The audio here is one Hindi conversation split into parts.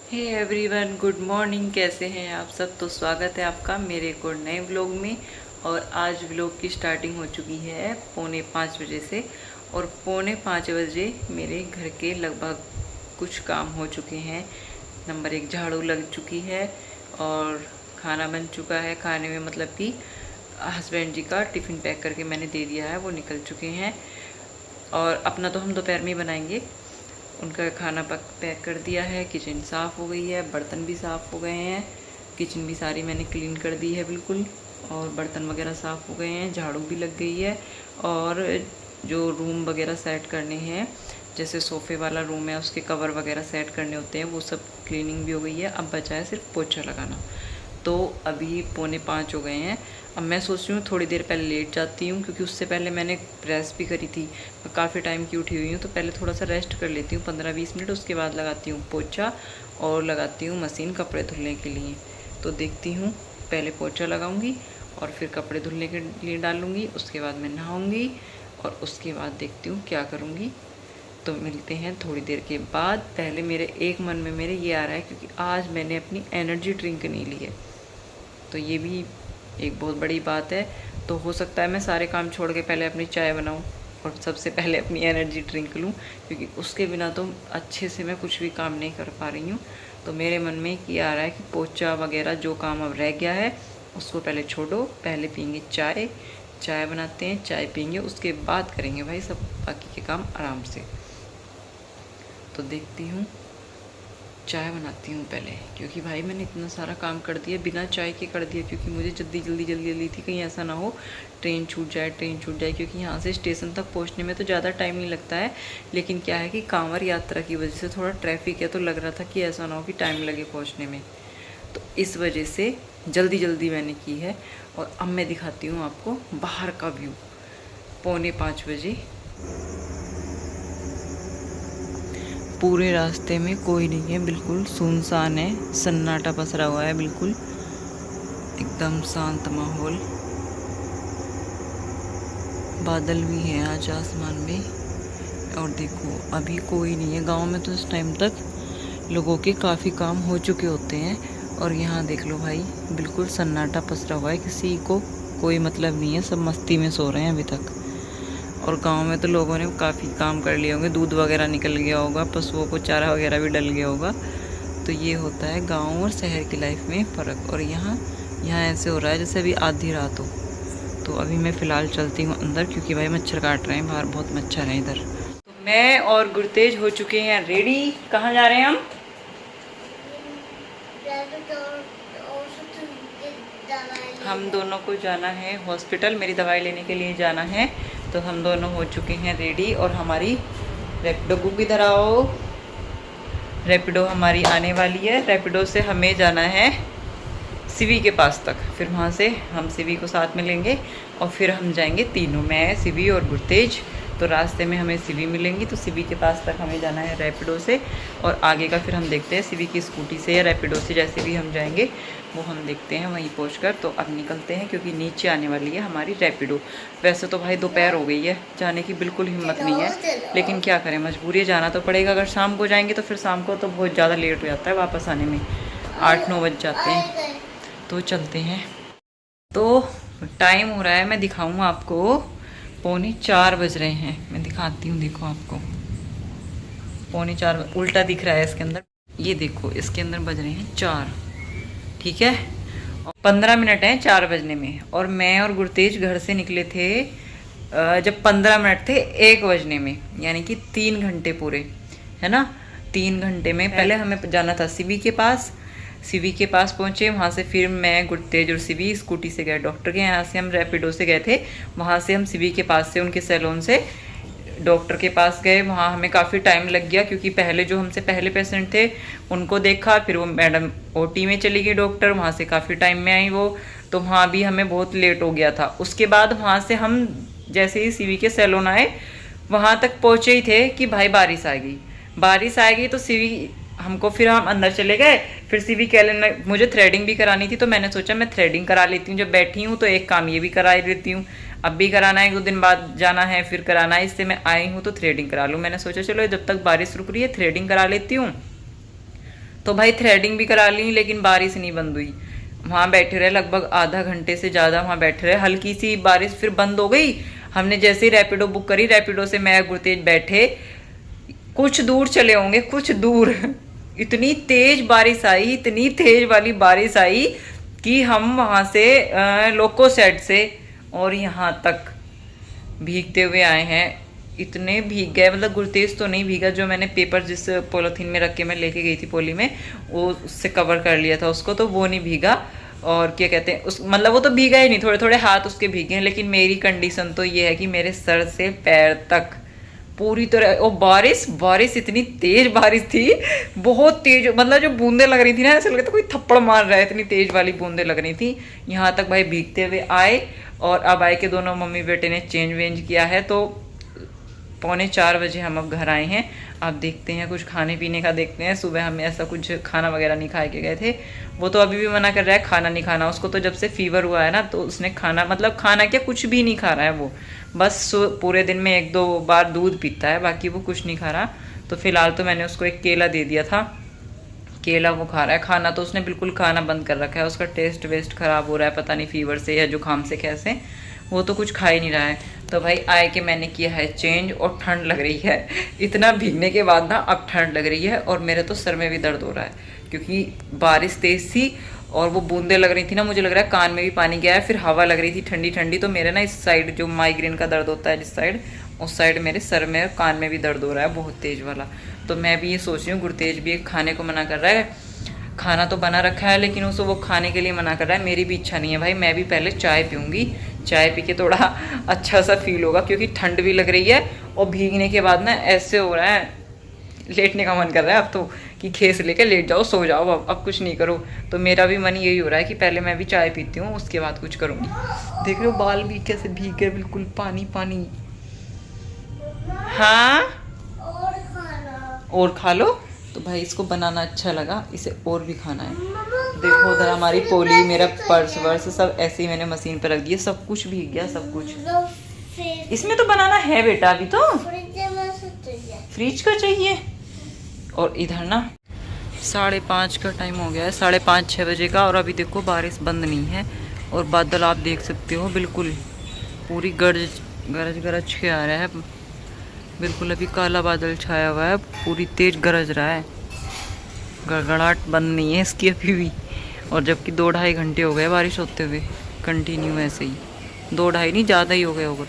Hey everyone, good morning. कैसे हैं आप सब? तो स्वागत है आपका मेरे एक और नए व्लॉग में। और आज व्लॉग की स्टार्टिंग हो चुकी है 4:45 बजे से। और 4:45 बजे मेरे घर के लगभग कुछ काम हो चुके हैं। नंबर 1, झाड़ू लग चुकी है और खाना बन चुका है। खाने में मतलब कि हस्बैंड जी का टिफ़िन पैक करके मैंने दे दिया है, वो निकल चुके हैं। और अपना तो हम दोपहर में ही बनाएंगे। उनका खाना पैक कर दिया है। किचन साफ़ हो गई है, बर्तन भी साफ़ हो गए हैं। किचन भी सारी मैंने क्लीन कर दी है बिल्कुल। और बर्तन वगैरह साफ़ हो गए हैं, झाड़ू भी लग गई है। और जो रूम वगैरह सेट करने हैं, जैसे सोफ़े वाला रूम है उसके कवर वगैरह सेट करने होते हैं, वो सब क्लीनिंग भी हो गई है। अब बचा है सिर्फ पोछा लगाना। तो अभी 4:45 हो गए हैं। अब मैं सोच रही हूँ थोड़ी देर पहले लेट जाती हूँ, क्योंकि उससे पहले मैंने प्रेस भी करी थी। मैं काफ़ी टाइम की उठी हुई हूँ, तो पहले थोड़ा सा रेस्ट कर लेती हूँ 15-20 मिनट। उसके बाद लगाती हूँ पोछा और लगाती हूँ मशीन कपड़े धुलने के लिए। तो देखती हूँ, पहले पोछा लगाऊंगी और फिर कपड़े धुलने के लिए डालूँगी। उसके बाद मैं नहाऊँगी और उसके बाद देखती हूँ क्या करूँगी। तो मिलते हैं थोड़ी देर के बाद। पहले मेरे एक मन में मेरे ये आ रहा है, क्योंकि आज मैंने अपनी एनर्जी ड्रिंक नहीं ली है, तो ये भी एक बहुत बड़ी बात है। तो हो सकता है मैं सारे काम छोड़ के पहले अपनी चाय बनाऊं और सबसे पहले अपनी एनर्जी ड्रिंक लूं, क्योंकि उसके बिना तो अच्छे से मैं कुछ भी काम नहीं कर पा रही हूँ। तो मेरे मन में क्या आ रहा है कि पोछा वगैरह जो काम अब रह गया है उसको पहले छोड़ो, पहले पियेंगे चाय। चाय बनाते हैं, चाय पियेंगे, उसके बाद करेंगे भाई सब बाकी के काम आराम से। तो देखती हूँ, चाय बनाती हूँ पहले, क्योंकि भाई मैंने इतना सारा काम कर दिया, बिना चाय के कर दिया, क्योंकि मुझे जल्दी थी। कहीं ऐसा ना हो ट्रेन छूट जाए, क्योंकि यहाँ से स्टेशन तक पहुँचने में तो ज़्यादा टाइम नहीं लगता है। लेकिन क्या है कि कांवड़ यात्रा की वजह से थोड़ा ट्रैफिक है, तो लग रहा था कि ऐसा ना हो कि टाइम लगे पहुँचने में। तो इस वजह से जल्दी मैंने की है। और अब मैं दिखाती हूँ आपको बाहर का व्यू 4:45 बजे। पूरे रास्ते में कोई नहीं है, बिल्कुल सुनसान है, सन्नाटा पसरा हुआ है, बिल्कुल एकदम शांत माहौल। बादल भी हैं आज आसमान में। और देखो अभी कोई नहीं है। गांव में तो इस टाइम तक लोगों के काफ़ी काम हो चुके होते हैं। और यहाँ देख लो भाई, बिल्कुल सन्नाटा पसरा हुआ है, किसी को कोई मतलब नहीं है, सब मस्ती में सो रहे हैं अभी तक। और गांव में तो लोगों ने काफ़ी काम कर लिए होंगे, दूध वगैरह निकल गया होगा, पशुओं को चारा वगैरह भी डल गया होगा। तो ये होता है गांव और शहर की लाइफ में फ़र्क। और यहाँ ऐसे हो रहा है जैसे अभी आधी रात हो। तो अभी मैं फ़िलहाल चलती हूँ अंदर, क्योंकि भाई मच्छर काट रहे हैं बाहर, बहुत मच्छर हैं इधर। तो मैं और गुरतेज हो चुके हैं रेडी। कहाँ जा रहे हैं हम? हम दोनों को जाना है हॉस्पिटल, मेरी दवाई लेने के लिए जाना है। तो हम दोनों हो चुके हैं रेडी। और हमारी रैपिडो बुक इधर आओ। रैपिडो हमारी आने वाली है। रैपिडो से हमें जाना है सिवी के पास तक, फिर वहाँ से हम सिवी को साथ में लेंगे और फिर हम जाएंगे तीनों, मैं, सिवी और गुरतेज। तो रास्ते में हमें सिवी मिलेंगी, तो सिवी के पास तक हमें जाना है रैपिडो से। और आगे का फिर हम देखते हैं सिवी की स्कूटी से या रैपिडो से, जैसे भी हम जाएंगे वो हम देखते हैं वहीं पहुँच। तो अब निकलते हैं, क्योंकि नीचे आने वाली है हमारी रैपिडो। वैसे तो भाई दोपहर हो गई है, जाने की बिल्कुल हिम्मत नहीं है, लेकिन क्या करें, मजबूरी है, जाना तो पड़ेगा। अगर शाम को जाएंगे तो फिर शाम को तो बहुत ज़्यादा लेट हो जाता है, वापस आने में 8-9 बज जाते हैं। तो चलते हैं। तो टाइम हो रहा है, मैं दिखाऊँ आपको, 3:45 बज रहे हैं। मैं दिखाती हूँ, देखो आपको 3:45 उल्टा दिख रहा है इसके अंदर। ये देखो इसके अंदर बज रहे हैं 4, ठीक है। और 15 मिनट हैं 4 बजने में। और मैं और गुरतेज घर से निकले थे जब 15 मिनट थे 1 बजने में, यानी कि 3 घंटे पूरे, है ना। 3 घंटे में पहले हमें जाना था सिवी के पास। सिवी के पास पहुंचे, वहाँ से फिर मैं, गुरतेज और सिवी स्कूटी से गए डॉक्टर के। यहाँ से हम रैपिडो से गए थे, वहाँ से हम सिवी के पास से उनके सैलून से डॉक्टर के पास गए। वहाँ हमें काफ़ी टाइम लग गया, क्योंकि पहले जो हमसे पहले पेशेंट थे उनको देखा, फिर वो मैडम ओटी में चली गई डॉक्टर, वहाँ से काफ़ी टाइम में आई वो। तो वहाँ भी हमें बहुत लेट हो गया था। उसके बाद वहाँ से हम जैसे ही सिवी के सैलून आए, वहाँ तक पहुँचे ही थे कि भाई बारिश आ गई। बारिश आ गई तो सिवी हमको, फिर हम अंदर चले गए। फिर सिवी कह लेना, मुझे थ्रेडिंग भी करानी थी, तो मैंने सोचा मैं थ्रेडिंग करा लेती हूँ, जब बैठी हूँ तो एक काम ये भी करा लेती हूँ। अब भी कराना है, 2 दिन बाद जाना है, फिर कराना है, इससे मैं आई हूँ तो थ्रेडिंग करा लूँ। मैंने सोचा चलो जब तक बारिश रुक रही है थ्रेडिंग करा लेती हूँ। तो भाई थ्रेडिंग भी करा ली, लेकिन बारिश नहीं बंद हुई। वहाँ बैठे रहे लगभग आधा घंटे से ज़्यादा, वहाँ बैठे रहे। हल्की सी बारिश फिर बंद हो गई। हमने जैसे ही रैपिडो बुक करी, रैपिडो से मैं गुरतेज बैठे, कुछ दूर चले होंगे, कुछ दूर इतनी तेज बारिश आई, इतनी तेज वाली बारिश आई कि हम वहाँ से लोको सेट से और यहाँ तक भीगते हुए आए हैं। इतने भीग गए, मतलब गुरतेज तो नहीं भीगा, जो मैंने पेपर जिस पॉलीथीन में रख के मैं लेके गई थी पोली में, वो उससे कवर कर लिया था उसको, तो वो नहीं भीगा। और क्या कहते हैं उस, मतलब वो तो भीगा ही नहीं, थोड़े थोड़े हाथ उसके भीगे हैं। लेकिन मेरी कंडीशन तो ये है कि मेरे सर से पैर तक पूरी तरह, और बारिश इतनी तेज बारिश थी, बहुत तेज, मतलब जो बूंदे लग रही थी ना, ऐसा लग रहा था कोई थप्पड़ मार रहा है, इतनी तेज वाली बूंदे लग रही थी। यहाँ तक भाई भीगते हुए आए, और अब आए के दोनों मम्मी बेटे ने चेंज वेंज किया है। तो 3:45 हम अब घर आए हैं। अब देखते हैं कुछ खाने पीने का, देखते हैं। सुबह हम ऐसा कुछ खाना वगैरह नहीं खा के गए थे। वो तो अभी भी मना कर रहा है खाना नहीं खाना। उसको तो जब से फीवर हुआ है ना, तो उसने खाना, मतलब खाना क्या, कुछ भी नहीं खा रहा है वो। बस पूरे दिन में 1-2 बार दूध पीता है, बाकी वो कुछ नहीं खा रहा। तो फिलहाल तो मैंने उसको एक केला दे दिया था, केला वो खा रहा है। खाना तो उसने बिल्कुल खाना बंद कर रखा है, उसका टेस्ट वेस्ट खराब हो रहा है, पता नहीं फीवर से या जुकाम से कैसे, वो तो कुछ खा ही नहीं रहा है। तो भाई आए के मैंने किया है चेंज, और ठंड लग रही है। इतना भीगने के बाद ना अब ठंड लग रही है, और मेरे तो सर में भी दर्द हो रहा है, क्योंकि बारिश तेज थी और वो बूंदे लग रही थी ना, मुझे लग रहा है कान में भी पानी गया है। फिर हवा लग रही थी ठंडी ठंडी, तो मेरे ना इस साइड जो माइग्रेन का दर्द होता है जिस साइड, उस साइड मेरे सर में और कान में भी दर्द हो रहा है बहुत तेज वाला। तो मैं भी ये सोच रही हूँ, गुरतेज भी खाने को मना कर रहा है। खाना तो बना रखा है, लेकिन उसको वो खाने के लिए मना कर रहा है। मेरी भी इच्छा नहीं है भाई, मैं भी पहले चाय पीऊँगी, चाय पी के थोड़ा अच्छा सा फील होगा, क्योंकि ठंड भी लग रही है और भीगने के बाद ना ऐसे हो रहा है, लेटने का मन कर रहा है अब तो, कि खेस लेके लेट जाओ, सो जाओ, अब कुछ नहीं करो। तो मेरा भी मन यही हो रहा है कि पहले मैं भी चाय पीती हूँ, उसके बाद कुछ करूँगी। देख रहे हो बाल भी कैसे भीग गए, बिल्कुल पानी पानी। हाँ और खा लो। तो भाई इसको बनाना अच्छा लगा, इसे और भी खाना है। देखो उधर हमारी पोली, मेरा पर्स वर्स सब ऐसे ही मैंने मशीन पर रख दिया, सब कुछ भीग गया, सब कुछ। इसमें तो बनाना है बेटा, अभी तो फ्रिज का चाहिए। और इधर ना 5:30 का टाइम हो गया है, 5:30-6 बजे का, और अभी देखो बारिश बंद नहीं है। और बादल आप देख सकते हो, बिल्कुल पूरी गरज के आ रहा है, बिल्कुल अभी काला बादल छाया हुआ है, पूरी तेज गरज रहा है। गड़गड़ाहट बंद नहीं है इसकी अभी भी। और जबकि 2-2.5 घंटे हो गए बारिश होते हुए कंटिन्यू, ऐसे ही 2-2.5 नहीं, ज़्यादा ही हो गए होगा।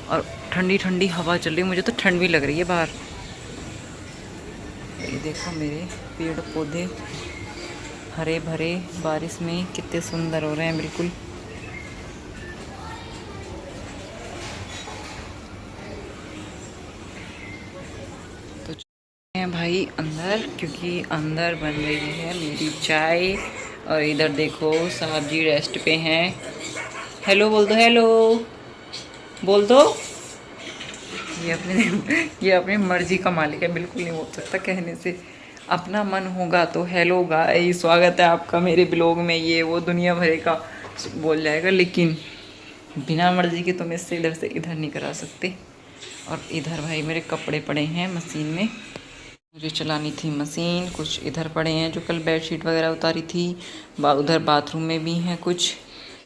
और ठंडी ठंडी हवा चल रही है, मुझे तो ठंड भी लग रही है बाहर। ये देखो मेरे पेड़ पौधे हरे भरे बारिश में कितने सुंदर हो रहे हैं, बिल्कुल। तो हैं भाई अंदर, क्योंकि अंदर बन रही है मेरी चाय। और इधर देखो साहब जी रेस्ट पे हैं। हेलो बोल दो, हेलो बोल दो। ये अपनी मर्जी का मालिक है, बिल्कुल नहीं बोल सकता कहने से। अपना मन होगा तो हेलो गाइस, स्वागत है आपका मेरे ब्लॉग में, ये वो दुनिया भरे का बोल जाएगा, लेकिन बिना मर्जी के तुम इससे इधर से इधर नहीं करा सकते। और इधर भाई मेरे कपड़े पड़े हैं मशीन में, मुझे चलानी थी मशीन। कुछ इधर पड़े हैं जो कल बेडशीट वगैरह उतारी थी, उधर बाथरूम में भी हैं कुछ।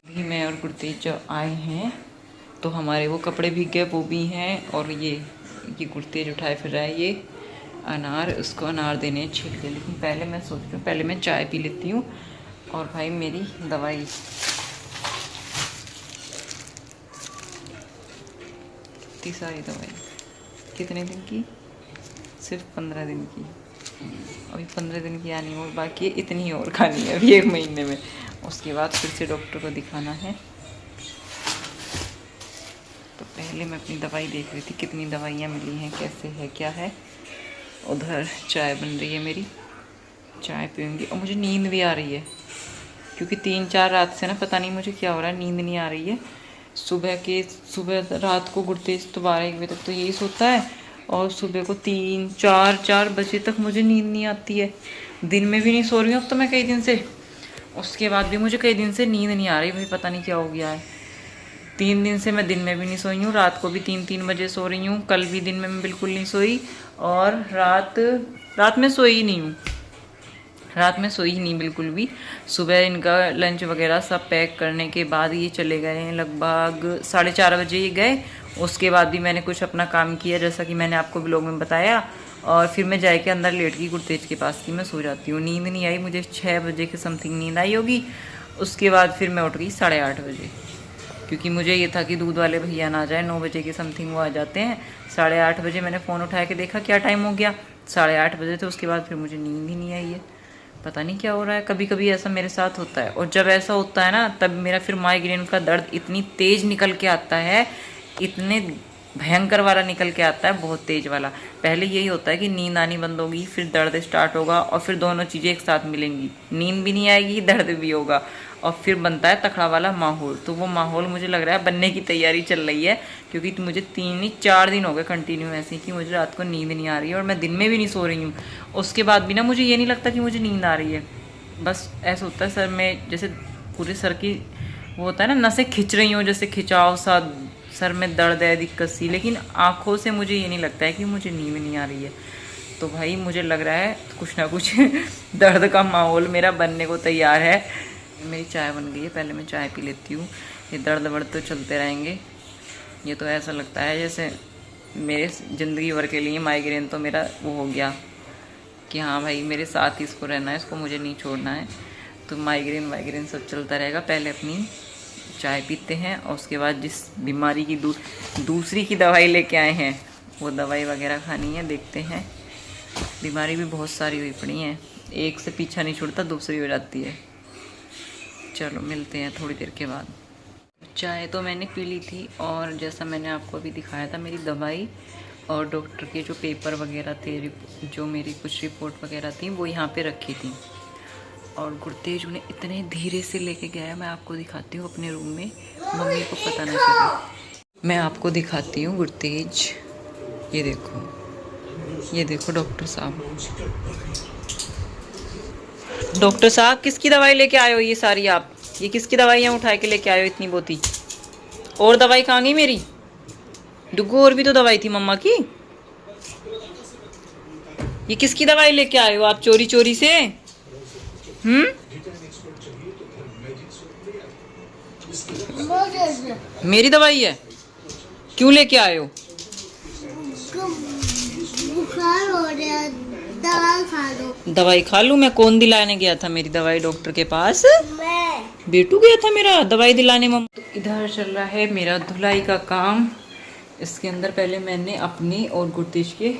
भी मैं और गुरतेज जो आए हैं तो हमारे वो कपड़े भीग गए, वो भी हैं। और ये गुरतेज उठाए फिर रहा है ये अनार, उसको अनार देने छील के। लेकिन पहले मैं सोच रही हूँ पहले मैं चाय पी लेती हूँ। और भाई मेरी दवाई, इतनी सारी दवाई, कितने दिन की? सिर्फ 15 दिन की। अभी 15 दिन की आनी और बाकी है, इतनी और खानी है अभी 1 महीने में। उसके बाद फिर से डॉक्टर को दिखाना है। तो पहले मैं अपनी दवाई देख रही थी, कितनी दवाइयाँ मिली हैं, कैसे है क्या है। उधर चाय बन रही है मेरी, चाय पीऊँगी। और मुझे नींद भी आ रही है, क्योंकि 3-4 रात से ना पता नहीं मुझे क्या हो रहा है, नींद नहीं आ रही है। सुबह रात को गुरतेज तो 12-1 बजे तक तो यही सोता है, और सुबह को 3-4 बजे तक मुझे नींद नहीं आती है। दिन में भी नहीं सो रही हूँ अब तो मैं कई दिन से। उसके बाद भी मुझे कई दिन से नींद नहीं आ रही, भाई पता नहीं क्या हो गया है। 3 दिन से मैं दिन में भी नहीं सोई हूँ, रात को भी 3-3 बजे सो रही हूँ। कल भी दिन में मैं बिल्कुल नहीं सोई, और रात में सोई ही नहीं हूँ। रात में सोई ही नहीं बिल्कुल भी। सुबह इनका लंच वगैरह सब पैक करने के बाद ये चले गए हैं, लगभग 4:30 बजे ये गए। उसके बाद भी मैंने कुछ अपना काम किया, जैसा कि मैंने आपको ब्लॉग में बताया। और फिर मैं जाके अंदर लेट गई गुरतेज के पास कि मैं सो जाती हूँ। नींद नहीं आई मुझे, 6 बजे के समथिंग नींद आई होगी। उसके बाद फिर मैं उठ गई 8:30 बजे, क्योंकि मुझे ये था कि दूध वाले भैया ना जाए, 9 बजे के समथिंग वो आ जाते हैं। 8:30 बजे मैंने फ़ोन उठा के देखा क्या टाइम हो गया, 8:30 बजे थे। उसके बाद फिर मुझे नींद ही नहीं आई है, पता नहीं क्या हो रहा है। कभी कभी ऐसा मेरे साथ होता है, और जब ऐसा होता है ना तब मेरा फिर माइग्रेन का दर्द इतनी तेज़ निकल के आता है, इतने भयंकर वाला निकल के आता है, बहुत तेज़ वाला। पहले यही होता है कि नींद आनी बंद होगी, फिर दर्द स्टार्ट होगा, और फिर दोनों चीज़ें एक साथ मिलेंगी, नींद भी नहीं आएगी, दर्द भी होगा, और फिर बनता है तखड़ा वाला माहौल। तो वो माहौल मुझे लग रहा है बनने की तैयारी चल रही है, क्योंकि मुझे 3-4 दिन हो गए कंटिन्यू ऐसे कि मुझे रात को नींद नहीं आ रही है, और मैं दिन में भी नहीं सो रही हूँ। उसके बाद भी ना मुझे ये नहीं लगता कि मुझे नींद आ रही है, बस ऐसा होता है सर में जैसे पूरे सर की वो होता है ना, नसें खिंच रही हो, जैसे खिंचाव सा, सर में दर्द है, दिक्कत सी। लेकिन आँखों से मुझे ये नहीं लगता है कि मुझे नींद नहीं आ रही है। तो भाई मुझे लग रहा है कुछ ना कुछ दर्द का माहौल मेरा बनने को तैयार है। मेरी चाय बन गई है, पहले मैं चाय पी लेती हूँ। ये दर्द वर्द तो चलते रहेंगे। ये तो ऐसा लगता है जैसे मेरे ज़िंदगी भर के लिए माइग्रेन तो मेरा वो हो गया कि हाँ भाई मेरे साथ ही इसको रहना है, इसको मुझे नहीं छोड़ना है। तो माइग्रेन सब चलता रहेगा। पहले अपनी चाय पीते हैं, और उसके बाद जिस बीमारी की दूसरी की दवाई लेके आए हैं वो दवाई वगैरह खानी है। देखते हैं, बीमारी भी बहुत सारी हुई पड़ी हैं, एक से पीछा नहीं छूटता, दूसरी हो जाती है। चलो मिलते हैं थोड़ी देर के बाद। चाय तो मैंने पी ली थी, और जैसा मैंने आपको अभी दिखाया था, मेरी दवाई और डॉक्टर के जो पेपर वगैरह थे, जो मेरी कुछ रिपोर्ट वगैरह थी, वो यहाँ पे रखी थी। और गुरतेज उन्हें इतने धीरे से लेके गया, मैं आपको दिखाती हूँ अपने रूम में, मम्मी को पता ना चले। मैं आपको दिखाती हूँ गुरतेज, ये देखो डॉक्टर साहब। डॉक्टर साहब किसकी दवाई लेके आए हो ये सारी आप? ये किसकी दवाइयाँ उठा के लेके आए हो इतनी बोती? और दवाई कहाँ गई मेरी? डुग्गू और भी तो दवाई थी मम्मा की। ये किसकी दवाई लेके आए हो आप चोरी चोरी से? मेरी दवाई है, क्यों लेके आए हो? बुखार हो रहा है, दवाई खा लो। दवाई खा लूं? मैं कौन दिलाने गया था मेरी दवाई डॉक्टर के पास? मैं। बेटू गया था मेरा दवाई दिलाने मम्मा। तो इधर चल रहा है मेरा धुलाई का काम। इसके अंदर पहले मैंने अपनी और गुरतेज के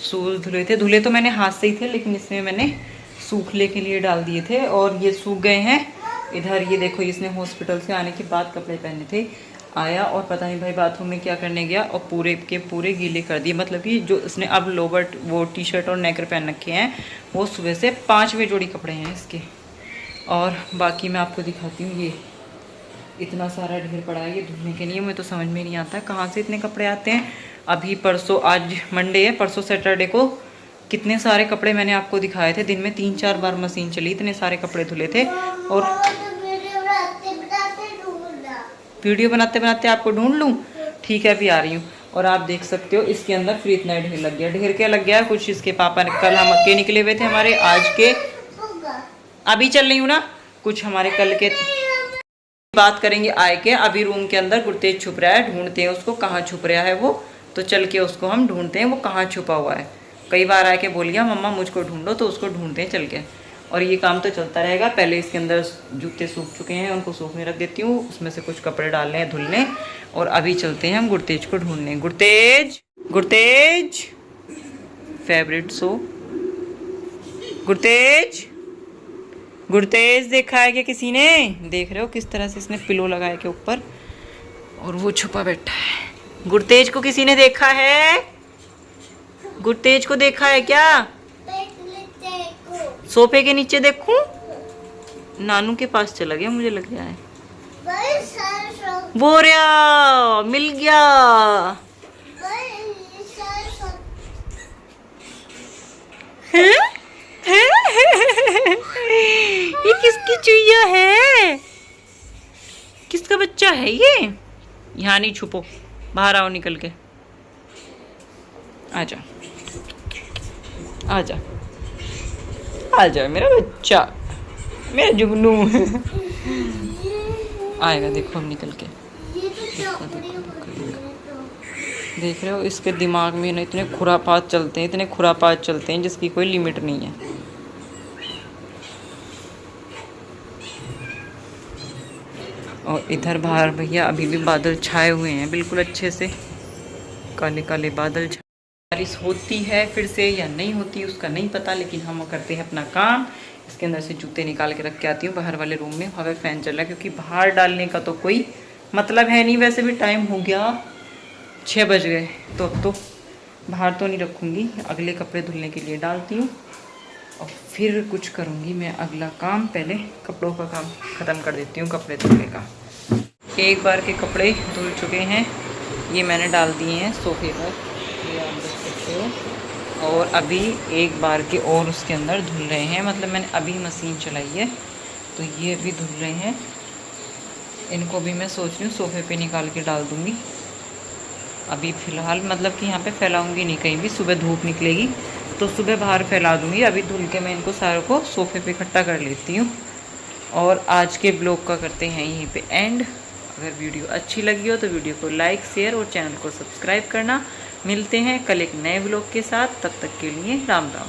शूज धुले तो मैंने हाथ से ही थे, लेकिन इसमें मैंने सूखने के लिए डाल दिए थे, और ये सूख गए हैं। इधर ये देखो, इसने हॉस्पिटल से आने के बाद कपड़े पहने थे, आया और पता नहीं भाई बाथरूम में क्या करने गया, और पूरे के पूरे गीले कर दिए। मतलब कि जो इसने अब लोवर वो टी शर्ट और नेकर पहन रखे हैं, वो सुबह से 5वें जोड़ी कपड़े हैं इसके। और बाकी मैं आपको दिखाती हूँ, ये इतना सारा ढेर पड़ा है ये धुलने के लिए। मुझे तो समझ में नहीं आता कहाँ से इतने कपड़े आते हैं। अभी परसों, आज मंडे है, परसों सैटरडे को कितने सारे कपड़े मैंने आपको दिखाए थे। दिन में 3-4 बार मशीन चली, इतने सारे कपड़े धुले थे। और वीडियो बनाते बनाते आपको ढूंढ लूँ? ठीक है, अभी आ रही हूँ। और आप देख सकते हो इसके अंदर फिर इतना ढेर लग गया। ढेर क्या लग गया? कुछ इसके पापा ने, कल हम अक्के निकले हुए थे हमारे, आज के अभी चल रही हूँ ना, कुछ हमारे कल के बात करेंगे आए के। अभी रूम के अंदर गुरतेज छुप रहा है, ढूंढते हैं उसको कहाँ छुप रहा है वो। तो चल के उसको हम ढूंढते हैं वो कहाँ छुपा हुआ है। कई बार आके बोल गया मम्मा मुझको ढूंढो, तो उसको ढूंढते हैं चल के। और ये काम तो चलता रहेगा। पहले इसके अंदर जूते सूख चुके हैं, उनको सूखने रख देती हूँ, उसमें से कुछ कपड़े डालने हैं धुलने। और अभी चलते हैं हम गुरतेज को ढूंढने। गुरतेज, गुरतेज फेवरेट सो, गुरतेज, गुरतेज देखा है क्या किसी ने? देख रहे हो किस तरह से इसने पिलो लगाए के ऊपर, और वो छुपा बैठा है। गुरतेज को किसी ने देखा है? गुरतेज को देखा है क्या? सोफे के नीचे देखूं? नानू के पास चला गया मुझे लग रहा है। वो रहा, मिल गया। ये किसकी चुईया है? किसका बच्चा है ये? यहाँ नहीं छुपो, बाहर आओ निकल के। आजा आजा आ जाओ मेरा बच्चा, मेरा जुगनू। आएगा देखो अब निकल के। देखो देखो देख रहे हो, इसके दिमाग में ना इतने खुरापात चलते हैं, इतने खुरापात चलते हैं जिसकी कोई लिमिट नहीं है। और इधर बाहर भैया अभी भी बादल छाए हुए हैं बिल्कुल अच्छे से, काले काले बादल। बारिश होती है फिर से या नहीं होती उसका नहीं पता, लेकिन हम करते हैं अपना काम। इसके अंदर से जूते निकाल के रख के आती हूँ बाहर वाले रूम में। हवा फैन चल रहा है क्योंकि बाहर डालने का तो कोई मतलब है नहीं। वैसे भी टाइम हो गया 6 बज गए, तो अब तो बाहर तो नहीं रखूँगी, अगले कपड़े धुलने के लिए डालती हूँ और फिर कुछ करूँगी मैं अगला काम। पहले कपड़ों का काम ख़त्म कर देती हूँ, कपड़े धुलने का। एक बार के कपड़े धुल चुके हैं, ये मैंने डाल दिए हैं सोफे पर, ये आप देख सकते हो। और अभी एक बार के और उसके अंदर धुल रहे हैं, मतलब मैंने अभी मशीन चलाई है तो ये भी धुल रहे हैं। इनको भी मैं सोच रही हूँ सोफे पे निकाल के डाल दूँगी अभी फ़िलहाल, मतलब कि यहाँ पे फैलाऊँगी नहीं कहीं भी। सुबह धूप निकलेगी तो सुबह बाहर फैला दूँगी। अभी धुल के मैं इनको सारों को सोफे पे इकट्ठा कर लेती हूँ। और आज के ब्लॉग का करते हैं यहीं पे एंड। अगर वीडियो अच्छी लगी हो तो वीडियो को लाइक शेयर और चैनल को सब्सक्राइब करना। मिलते हैं कल एक नए ब्लॉग के साथ, तब तक के लिए राम राम।